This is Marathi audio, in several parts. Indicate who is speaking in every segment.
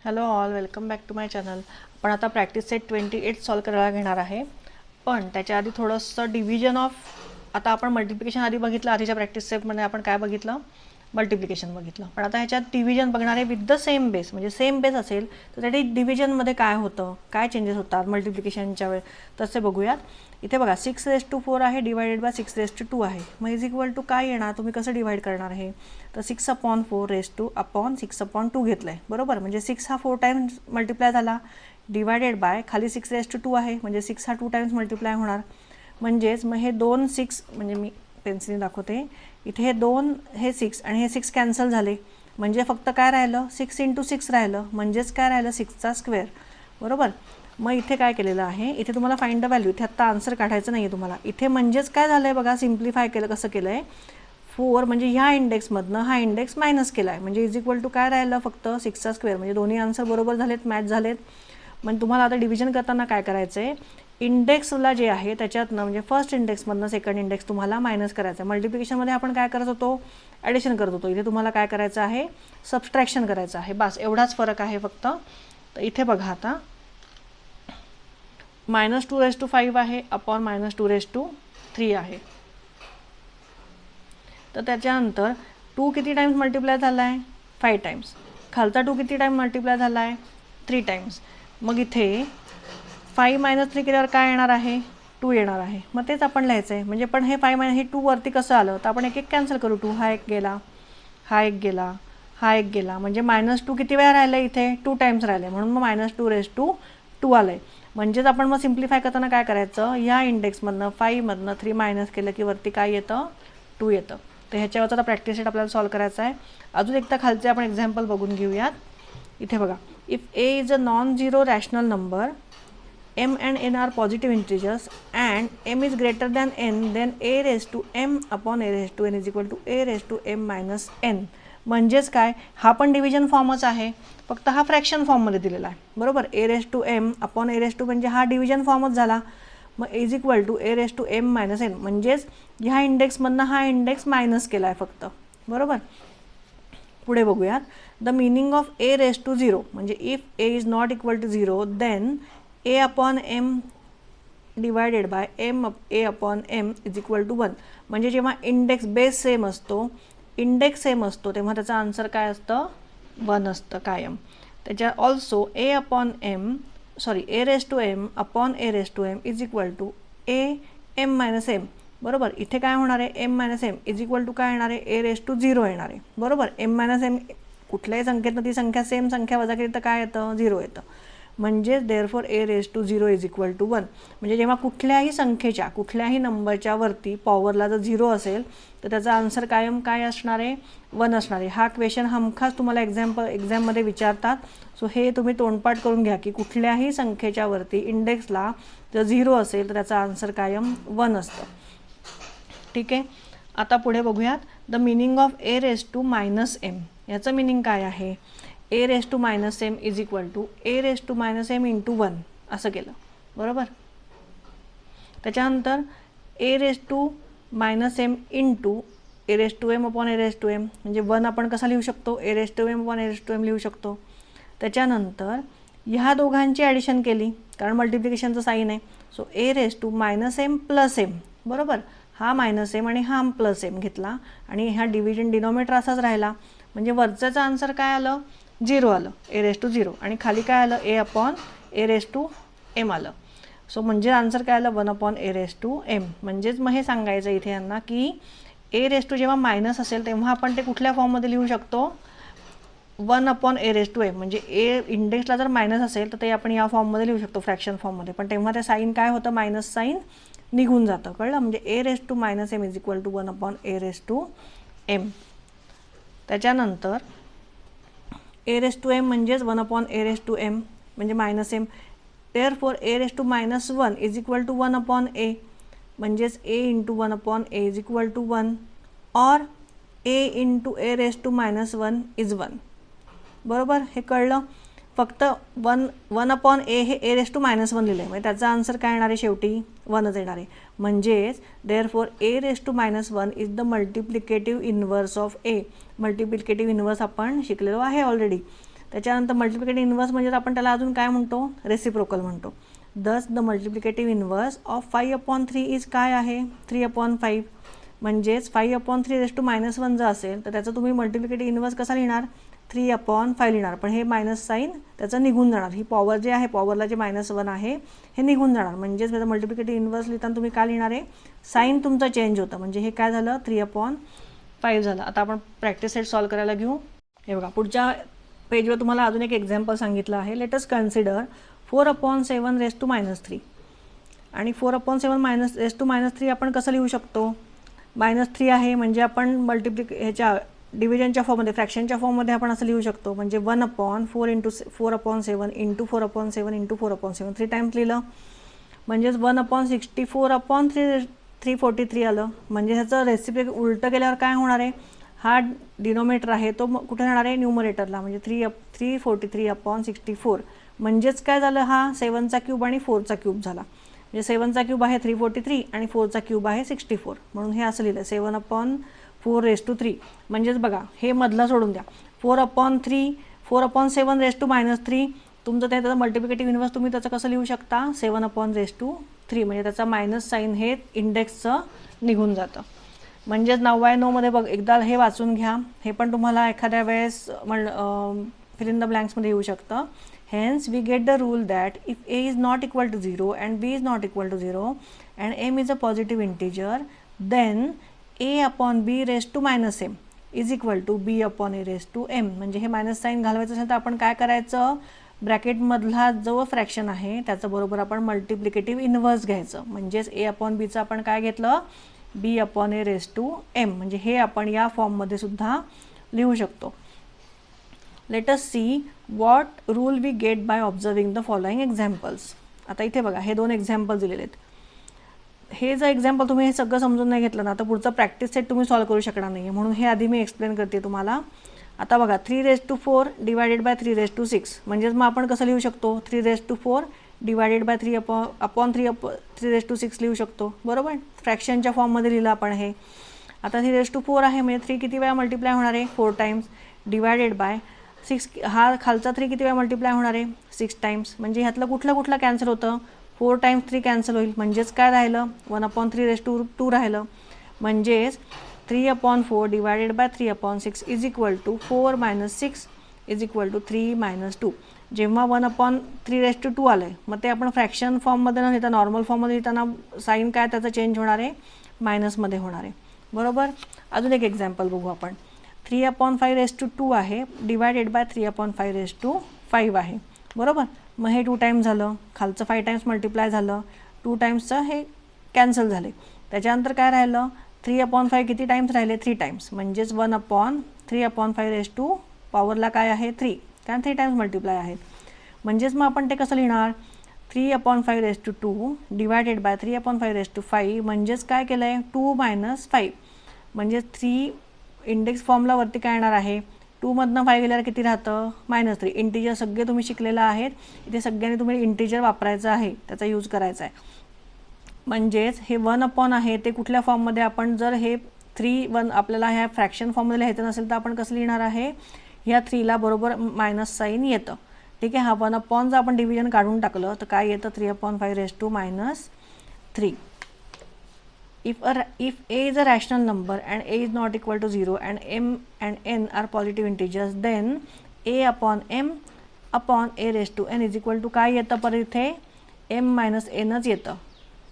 Speaker 1: Hello all, welcome back to my channel. आपण आता प्रॅक्टिस सेट 28 सॉल्व करायला घेणार आहे. पण त्याच्या आधी थोडंसं डिव्हिजन ऑफ, आता आपण मल्टिप्लिकेशन आधी बघितलं. आधीच्या प्रॅक्टिस सेटमध्ये आपण काय बघितलं? मल्टिप्लिकेशन बघितलं. पण आता ह्याच्यात डिव्हिजन बघणार आहे विथ द सेम बेस. म्हणजे सेम बेस असेल तर त्यासाठी डिव्हिजनमध्ये काय होतं, काय चेंजेस होतात मल्टिप्लिकेशनच्या वेळ, तसे बघूयात. इथे बघा 6⁻⁴ आहे डिवायडेड बाय 6⁻2 आहे. मग इज इक्वल टू काय येणार? तुम्ही कसं डिवाइड करणार आहे? तर 6/4 घेतलं आहे, बरोबर. म्हणजे 6 हा 4 टाइम्स मल्टिप्लाय झाला, डिवायडेड बाय खाली 6⁻2 आहे, म्हणजे 6 हा 2 टाइम्स मल्टिप्लाय होणार. म्हणजेच मग हे 2 6, म्हणजे मी पेन्सिलने दाखवते इथे, हे 2 हे 6 आणि हे 6 कॅन्सल झाले. म्हणजे फक्त काय राहिलं? 6 × 6 राहिलं. म्हणजेच काय राहिलं? 6चा स्क्वेअर, बरोबर. मग इथे काय केलेलं आहे? इथे तुम्हाला फाइंड द व्हॅल्यू, इथे आत्ता आन्सर काढायचं नाही आहे तुम्हाला. इथे म्हणजेच काय झालं आहे बघा, सिम्प्लिफाय केलं. कसं केलं आहे? 4 म्हणजे ह्या इंडेक्समधनं हा इंडेक्स मायनस केला आहे. म्हणजे इज इक्वल टू काय राहिलं? फक्त 6चा स्क्वेअर. म्हणजे दोन्ही आन्सर बरोबर झालेत, मॅच झालेत. मग तुम्हाला आता डिव्हिजन करताना काय करायचं आहे? इंडेक्सला जे आहे त्याच्यातनं, म्हणजे फर्स्ट इंडेक्समधनं सेकंड इंडेक्स तुम्हाला मायनस करायचं आहे. मल्टिप्लिकेशनमध्ये आपण काय करत होतो? ॲडिशन करत होतो. इथे तुम्हाला काय करायचं आहे? सबस्ट्रॅक्शन करायचं आहे. बस एवढाच फरक आहे फक्त. तर इथे बघा आता -2⁵ आहे अपॉन -2⁵ आहे. तर त्याच्यानंतर 2 किती टाइम्स मल्टिप्लाय झाला आहे? 5 टाइम्स. खालचा 2 किती टाइम मल्टिप्लाय झाला आहे? 3 टाइम्स. मग इथे 5 - 3 केल्यावर काय येणार आहे? 2 येणार आहे. मग तेच आपण लिहायचं आहे. म्हणजे पण हे 5 हे 2 वरती कसं आलं? तर आपण एक एक कॅन्सल करू. 2 हा एक गेला, हा एक गेला, हा एक गेला. म्हणजे -2 किती वेळा राहिलं इथे? 2 टाइम्स राहिले. म्हणून मग -2⁻2 आलं आहे. म्हणजेच आपण मग सिम्प्लिफाय करताना काय करायचं? या इंडेक्समधनं 5 मधनं 3 मायनस केलं की वरती काय येतं? 2 येतं. तर ह्याच्यावरचा आता प्रॅक्टिस सेट आपल्याला सॉल्व करायचा आहे. अजून एकदा खालचे आपण एक्झाम्पल बघून घेऊयात. इथे बघा, if A is a non zero rational number, m and n are positive integers and m is greater than n, then a⁻m/n is equal to a⁻m-n. म्हणजेच काय? हा पण डिव्हिजन फॉर्मच आहे, फक्त हा फ्रॅक्शन फॉर्ममध्ये दिलेला आहे, बरोबर. a⁻m/a⁻, म्हणजे हा डिव्हिजन फॉर्मच झाला. मग इज इक्वल टू a⁻m-n, म्हणजेच ह्या इंडेक्समधनं हा इंडेक्स मायनस केला आहे फक्त, बरोबर. पुढे बघूयात. द मिनिंग ऑफ a⁻0, म्हणजे if a is not equal to 0, then a/m divided by a/m is equal to 1. म्हणजे जेव्हा इंडेक्स बेस सेम असतो, इंडेक्स सेम असतो, तेव्हा त्याचं आन्सर काय असतं? 1 असतं कायम. त्याच्या also a/m is equal to a(m-m), बरोबर. इथे काय होणार आहे? m-m इज इक्वल टू काय येणार आहे? a⁻0 येणार आहे, बरोबर. m-m कुठल्याही संख्येतनं ती संख्या सेम संख्या वजा केली तर काय येतं? 0 येतं. म्हणजेच therefore a⁻0 is equal to 1. म्हणजे जेव्हा कुठल्याही संख्येच्या, कुठल्याही नंबरच्या वरती पॉवरला जर 0 असेल तर त्याचा आन्सर कायम काय असणार आहे? 1 असणार आहे. हा क्वेश्चन हमखास तुम्हाला एक्झाममध्ये विचारतात. सो हे तुम्ही तोंडपाठ करून घ्या की कुठल्याही संख्येच्या वरती इंडेक्सला जर 0 असेल तर त्याचा आन्सर कायम 1 असतं. ठीक आहे. आता पुढे बघूयात. The meaning of a⁻m. याचं मिनिंग काय आहे? a⁻m is equal to a⁻m into 1 असं केलं, बरोबर. त्याच्यानंतर a⁻m इंटू a⁻m/a⁻m, म्हणजे 1 आपण कसा लिहू शकतो? a⁻m/a⁻m लिहू शकतो. त्याच्यानंतर ह्या दोघांची ॲडिशन केली, कारण मल्टिप्लिकेशनचं साईन आहे. सो a⁻m+m, बरोबर. हा -m आणि हा +m घेतला आणि हा डिव्हिजन डिनॉमिनेटर असाच राहिला. म्हणजे वरच्याचं आन्सर काय आलं? 0 आलं, a⁻0. आणि खाली काय आलं? a/a⁻m आलं. सो म्हणजे आन्सर काय आलं? 1/a⁻m. म्हणजेच मग हे सांगायचं इथे यांना की a⁻, जेव्हा मायनस असेल तेव्हा आपण ते कुठल्या फॉर्ममध्ये लिहू शकतो? 1/a⁻m. म्हणजे ए इंडेक्सला जर मायनस असेल तर ते आपण या फॉर्ममध्ये लिहू शकतो, फ्रॅक्शन फॉर्ममध्ये. पण तेव्हा ते साईन काय होतं? मायनस साईन निघून जातं, कळलं. म्हणजे a⁻m is equal to 1/a⁻m. त्याच्यानंतर a⁻m म्हणजेच 1/a⁻m, म्हणजे -m. Therefore a⁻−1 is equal to 1/a, म्हणजेच a into 1/a is equal to 1, और a इंटू a⁻−1 इज 1, बरोबर. हे कळलं. फक्त 1/a हे a⁻−1 लिहिलं आहे, म्हणजे त्याचा आन्सर काय येणार आहे? शेवटी 1च येणार आहे. म्हणजेच therefore a⁻−1 is the multiplicative inverse of a. Multiplicative inverse आपण शिकलेलो आहे ऑलरेडी. त्याच्यानंतर मल्टिप्लिकेटिव्ह इन्व्हर्स म्हणजे आपण त्याला अजून काय म्हणतो, रेसिप्रोकल म्हणतो. दस the multiplicative inverse of 5/3 is काय आहे, 3/5. म्हणजेच 5/3 जर असेल तर त्याचं तुम्ही मल्टिप्लिकेटिव्ह इन्व्हर्स कसा लिहिणार, 3/5 लिहिणार. पण हे मायनस साईन त्याचं निघून जाणार. ही पॉवर जे आहे, पॉवरला जे -1 आहे हे निघून जाणार. म्हणजेच त्याचं मल्टिप्लिकेटिव्ह इन्व्हर्स लिहिताना तुम्ही काय लिहिणार आहे, साईन तुमचं चेंज होतं. म्हणजे हे काय झालं, 3/5 झालं. आता आपण प्रॅक्टिस सेट सॉल्व करायला घेऊ. हे बघा, पुढच्या पेजवर तुम्हाला अजून एक एक्झाम्पल सांगितलं आहे. लेट अस कन्सिडर 4/7 आणि 4/7 आपण कसं लिहू शकतो, -3 आहे म्हणजे आपण ह्याच्या डिव्हिजनच्या फॉर्ममध्ये, फ्रॅक्शनच्या फॉर्ममध्ये आपण असं लिहू शकतो. म्हणजे 1/4 इंटू 4/7 इंटू 4/7 इंटू 4/7 3 टाइम्स लिहिलं. म्हणजेच 1/64/343 आलं. म्हणजे ह्याचं रेसिप्रोकल उलटं केल्यावर काय होणार आहे, हा डिनोमिनेटर आहे तो कुठे राहणार आहे, न्यूमरेटरला. म्हणजे 343/64. म्हणजेच काय झालं, हा 7चा क्यूब आणि 4चा क्यूब झाला. म्हणजे 7चा क्यूब आहे 343 आणि 4चा क्यूब आहे 64. म्हणून हे असं लिहिलं 7/4⁻3. म्हणजेच बघा, हे मधलं सोडून द्या. 4/7 तुमचं त्याचं मल्टिप्लिकेटिव्ह इन्व्हर्स तुम्ही त्याचं कसं लिहू शकता, 7/3. म्हणजे त्याचा मायनस साईन हे इंडेक्सचं निघून जातं. म्हणजेच 99मध्ये बघ, एकदा हे वाचून घ्या. हे पण तुम्हाला एखाद्या वेळेस फिल इन द ब्लँक्समध्ये येऊ शकतं. Hence, we get the rule that if a is not equal to 0 and b is not equal to 0 and m is a positive integer, then a/b⁻m is equal to b/a⁻m. म्हणजे हे मायनस साईन घालवायचं असेल तर आपण काय करायचं, ब्रॅकेटमधला जो फ्रॅक्शन आहे त्याचं बरोबर आपण मल्टिप्लिकेटिव्ह इन्व्हर्स घ्यायचं. म्हणजेच a/bचं आपण काय घेतलं, b/a⁻m. म्हणजे हे आपण या फॉर्ममध्ये सुद्धा लिहू शकतो. Let us see what rule we get by observing the following examples. आता इथे बघा, हे 2 एक्झाम्पल दिलेले आहेत. हे जर एक्झाम्पल तुम्ही हे सगळं समजून नाही घेतलं ना, तर पुढचं प्रॅक्टिस सेट तुम्ही सॉल्व करू शकणार नाही. म्हणून हे आधी मी एक्सप्लेन करते तुम्हाला. आता बघा, 3⁴ डिवायडेड बाय 3⁶. म्हणजेच मग आपण कसं लिहू शकतो, 3⁴ डिवायडेड बाय 3/3 लिहू शकतो. बरोबर, फ्रॅक्शनच्या फॉर्ममध्ये लिहिलं आपण हे. आता 3⁴ आहे म्हणजे 3 किती वेळा मल्टिप्लाय होणार आहे, 4 टाइम्स. डिवायडेड बाय 6, हा खालचा 3 किती वेळा मल्टिप्लाय होणार आहे, 6 टाइम्स. म्हणजे ह्यातलं कुठलं कॅन्सल होतं, 4 टाइम्स 3 कॅन्सल होईल. म्हणजेच काय राहिलं, 1/3² राहिलं. म्हणजेच 3/4 divided by 3/6 is equal to 4 - 6 is equal to 3 - 2. जेव्हा 1/3² आलं आहे, मग ते आपण फ्रॅक्शन फॉर्ममध्ये न लिहिता नॉर्मल फॉर्ममध्ये लिहिताना साईन काय त्याचं चेंज होणार आहे, मायनसमध्ये होणार आहे. बरोबर. अजून एक एक्झाम्पल बघू आपण. 3/5 आहे डिवायडेड बाय 3/5 आहे. बरोबर. मग हे 2 टाइम्स झालं, खालचं 5 टाइम्स मल्टिप्लाय झालं, 2 टाइम्सचं हे कॅन्सल झाले. त्याच्यानंतर काय राहिलं, 3/5 किती टाइम्स राहिले, 3 टाइम्स. म्हणजेच 1/3/5 पॉवरला काय आहे, 3, कारण 3 टाइम्स मल्टिप्लाय आहेत. म्हणजेच मग आपण ते कसं लिहिणार, 3/5 डिवायडेड बाय 3/5. म्हणजेच काय केलं आहे, 2 - 5. म्हणजे 3 इंडेक्स फॉर्मला वरती काय येणार आहे, 2मधनं 5 गेल्यावर किती राहतं, -3. इंटिजर सगळे तुम्ही शिकलेलं आहेत. इथे सगळ्यांनी तुम्ही इंटिजर वापरायचं आहे, त्याचा यूज करायचा आहे. म्हणजेच हे 1 आहे ते कुठल्या फॉर्ममध्ये, आपण जर हे 3 आपल्याला ह्या फ्रॅक्शन फॉर्ममध्ये लिहायचं नसेल तर आपण कसं लिहिणार आहे, ह्या 3ला बरोबर मायनस साईन येतं. ठीक आहे. हा 1 जर आपण डिव्हिजन काढून टाकलं तर काय येतं, 3/5 If a is a rational number and a is not equal to 0 and m and n are positive integers, then a/m/a⁻n is equal to काय येतं, परत इथे m - nच येतं.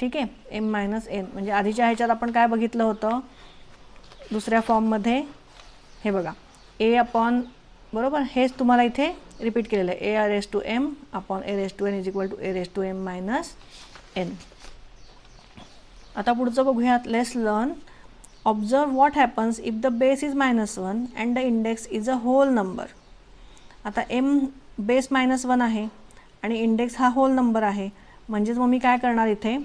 Speaker 1: ठीक आहे, m - n. म्हणजे आधीच्या ह्याच्यात आपण काय बघितलं होतं, दुसऱ्या फॉर्ममध्ये हे बघा बरोबर, हेच तुम्हाला इथे रिपीट केलेलं आहे, a⁻m/a⁻n is equal to a⁻m - n. आता पुढचं बघूयात. Let's learn. Observe what happens if the base is -1 and the index is a whole number. आता m बेस -1 आहे आणि इंडेक्स हा होल नंबर आहे. म्हणजेच मग मी काय करणार, इथे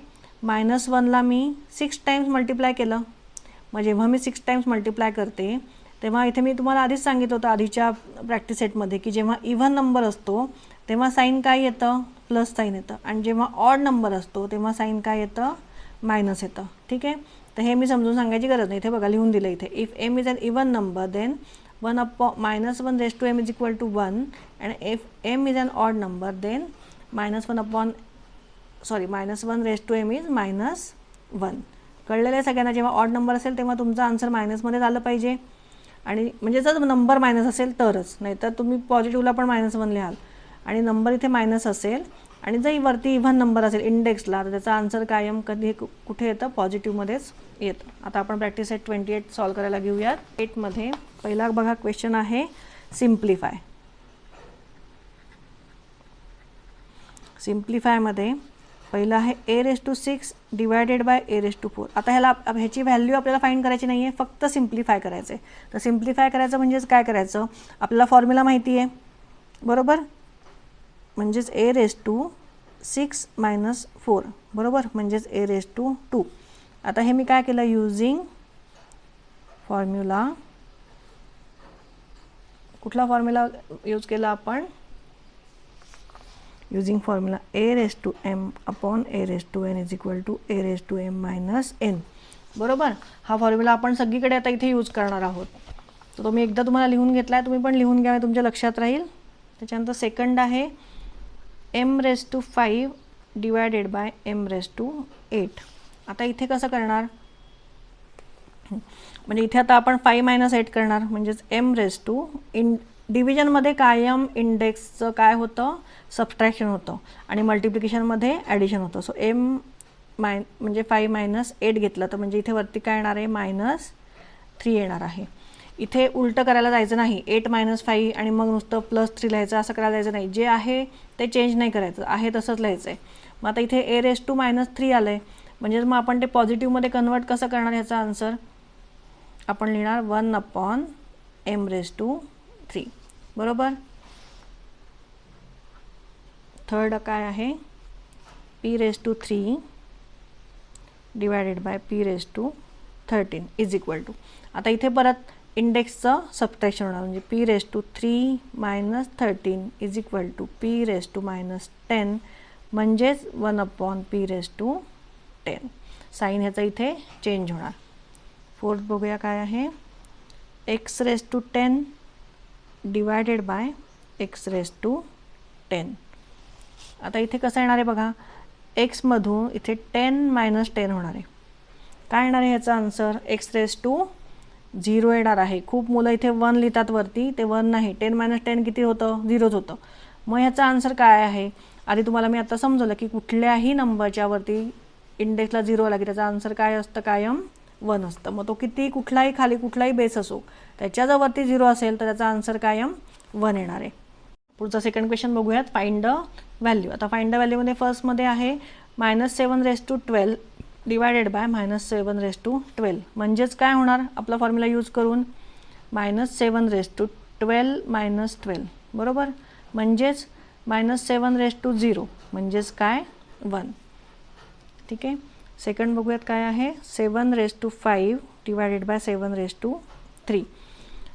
Speaker 1: -1ला मी 6 टाइम्स मल्टिप्लाय केलं. मग जेव्हा मी 6 टाइम्स मल्टिप्लाय करते तेव्हा इथे मी तुम्हाला आधीच सांगितलं होतं आधीच्या प्रॅक्टिस सेटमध्ये की जेव्हा इव्हन नंबर असतो तेव्हा साईन काय येतं, प्लस साईन येतं. आणि जेव्हा ऑड नंबर असतो तेव्हा साईन काय येतं, मायनस येतं. ठीक आहे. तर हे मी समजून सांगायची गरज नाही, इथे बघा लिहून दिलं इथे. If m is an even number then -1 raised to m is equal to 1 and if m is an odd number then -1 raised to m is -1. कळलेलं आहे सगळ्यांना? जेव्हा ऑड नंबर असेल तेव्हा तुमचा आन्सर मायनसमध्ये झालं पाहिजे, आणि म्हणजे जर नंबर मायनस असेल तरच, नाहीतर तुम्ही पॉझिटिव्हला पण -1 लिहाल आणि नंबर इथे मायनस असेल आणि जर वरती इव्हन नंबर असेल इंडेक्सला तर त्याचा आन्सर कायम कधी कुठे येतं? पॉझिटिव्हमध्येच येतं. आता आपण प्रॅक्टिस सेट 28 सॉल्व करायला घेऊयात. 8मध्ये पहिला बघा क्वेश्चन आहे सिम्प्लिफाय. सिम्प्लिफायमध्ये पहिलं आहे a⁶ डिवायडेड बाय a⁴. आता ह्याची व्हॅल्यू आपल्याला फाइंड करायची नाही आहे, फक्त सिम्प्लिफाय करायचं आहे. तर सिम्प्लिफाय करायचं म्हणजेच काय करायचं? आपल्याला फॉर्म्युला माहिती आहे बरोबर, म्हणजेच a⁶ - 4 बरोबर, म्हणजेच a⁴ आता हे मी काय केलं? Using formula. कुठला फॉर्म्युला यूज केला आपण? Using formula a⁻m upon a⁻n is equal to a⁻m-n बरोबर. हा फॉर्म्युला आपण सगळीकडे आता इथे यूज करणार आहोत. तर तो मी एकदा तुम्हाला लिहून घेतला आहे, तुम्ही पण लिहून घ्या, तुमच्या लक्षात राहील. त्याच्यानंतर सेकंड आहे m⁵ डिवायडेड बाय m⁸. आता इथे कसं करणार? म्हणजे इथे आता आपण 5 - 8 करणार, म्हणजेच m⁻. डिव्हिजनमध्ये कायम इंडेक्सचं काय होतं? सबट्रॅक्शन होतं आणि मल्टिप्लिकेशनमध्ये ॲडिशन होतं. सो म्हणजे 5 - 8 घेतलं तर म्हणजे इथे वरती काय येणार आहे? -3 येणार आहे. इथे उलटं करायला जायचं नाही, 8 - 5 आणि मग नुसतं +3 लिहायचं, असं करायला जायचं नाही. जे आहे ते चेंज नाही करायचं, आहे तसंच लिहायचं आहे. मग आता इथे a⁻³ आलं आहे, म्हणजेच मग आपण ते पॉझिटिव्हमध्ये कन्वर्ट कसं करणार? ह्याचा आन्सर आपण लिहिणार 1/m⁻³ बरोबर. थर्ड काय आहे? p⁻³ divided by p⁻13 is equal to. आता इथे परत इंडेक्सचं सबट्रॅक्शन होणार, म्हणजे p⁻³ - 13 is equal to p⁻−10 म्हणजेच 1/p⁻10. साईन ह्याचा इथे चेंज होणार. फोर्थ बघूया काय आहे? x⁻10 divided by x⁻10. आता इथे कसं येणार आहे बघा? एक्समधून इथे 10 - 10 होणार आहे. काय येणार आहे ह्याचा आन्सर? x⁻0 येणार आहे. खूप मुलं इथे 1 लिहितात वरती, ते 1 नाही. 10 - 10 किती होतं? 0च होतं. मग ह्याचा आन्सर काय आहे? आधी तुम्हाला मी आता समजवलं की कुठल्याही नंबरच्या वरती इंडेक्सला 0 आला की त्याचा आन्सर काय असतं? कायम 1 असतं. मग तो किती कुठलाही खाली कुठलाही बेस असो, त्याच्या जर वरती 0 असेल तर त्याचा आन्सर कायम 1 येणार आहे. पुढचा सेकंड क्वेश्चन बघूयात. Find the value. आता फाइंड द व्हॅल्यूमध्ये फर्स्टमध्ये आहे -7⁻12 डिवायडेड बाय -7⁻12. म्हणजेच काय होणार? आपला फॉर्म्युला यूज करून -7⁻12 - 12 बरोबर, म्हणजेच -7⁻0 म्हणजेच काय? 1. ठीक आहे. सेकंड बघूयात काय आहे? 7⁻5 डिवायडेड बाय 7⁻3.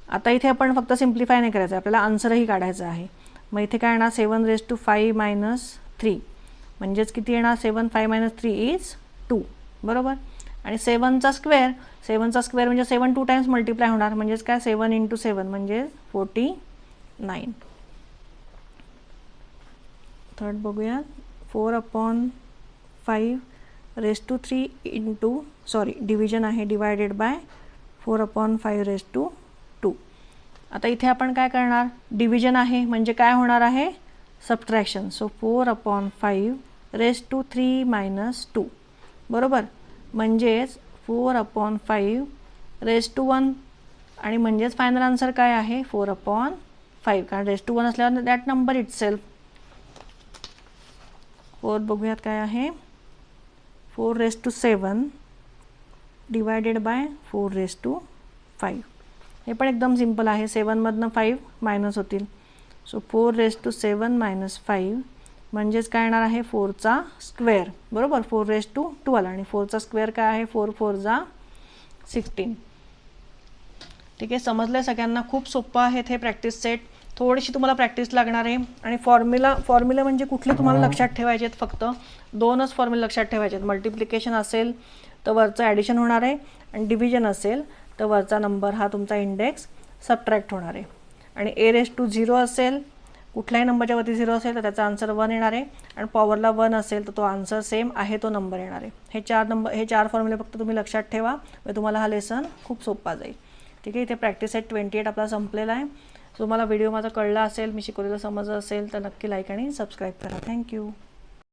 Speaker 1: आता इथे आपण फक्त सिम्प्लिफाय नाही करायचं, आपल्याला आन्सरही काढायचं आहे. मग इथे काय येणार? 7⁻5 - 3 म्हणजेच किती येणार? 7 5 - 3 इज 2 बरोबर. आणि 7चा स्क्वेअर म्हणजे 7 2 टाइम्स मल्टिप्लाय होणार, म्हणजेच काय? 7 × 7 म्हणजे 49. थर्ड बघूया. 4/5⁻³ डिव्हिजन आहे डिवायडेड बाय 4/5⁻². आता इथे आपण काय करणार? डिव्हिजन आहे म्हणजे काय होणार आहे? सबट्रॅक्शन. सो 4/5⁻³ - 2 बरोबर, म्हणजेच 4/5⁻1 आणि म्हणजेच फायनल आन्सर काय आहे? 4/5, कारण ⁻1 असल्यावर दॅट नंबर इटसेल्फ. फोर्थ बघूयात काय आहे? 4⁻7 डिवायडेड बाय 4⁻5. हे पण एकदम सिंपल आहे. 7मधनं 5 मायनस होतील. सो 4⁻7 - 5 म्हणजेच काय येणार आहे? 4चा स्क्वेअर बरोबर. 4⁻2 आणि 4चा स्क्वेअर काय आहे? 4 4 = 16. ठीक आहे. समजलं सगळ्यांना? खूप सोपं आहे हे प्रॅक्टिस सेट. थोडीशी तुम्हाला प्रॅक्टिस लागणार आहे. आणि फॉर्म्युला म्हणजे कुठले तुम्हाला लक्षात ठेवायचे आहेत? फक्त 2च फॉर्म्युला लक्षात ठेवायचे आहेत. मल्टिप्लिकेशन असेल तर वरचं ॲडिशन होणार आहे आणि डिव्हिजन असेल तर वरचा नंबर हा तुमचा इंडेक्स सबट्रॅक्ट होणार आहे. आणि a⁻0 असेल, कुठल्याही नंबरच्या वरती 0 असेल तर त्याचा आन्सर 1 येणार आहे, आणि पॉवरला 1 असेल तर तो आन्सर सेम आहे तो नंबर येणार आहे. हे चार फॉर्म्युले फक्त तुम्ही लक्षात ठेवा, म्हणजे तुम्हाला हा लेसन खूप सोपा जाईल. ठीक आहे. इथे प्रॅक्टिस सेट 28 आपला संपलेला आहे. तुम्हाला व्हिडिओ माझा कळला असेल, मी शिकवलेलं समजलं असेल तर नक्की लाईक आणि सबस्क्राईब करा. थँक्यू.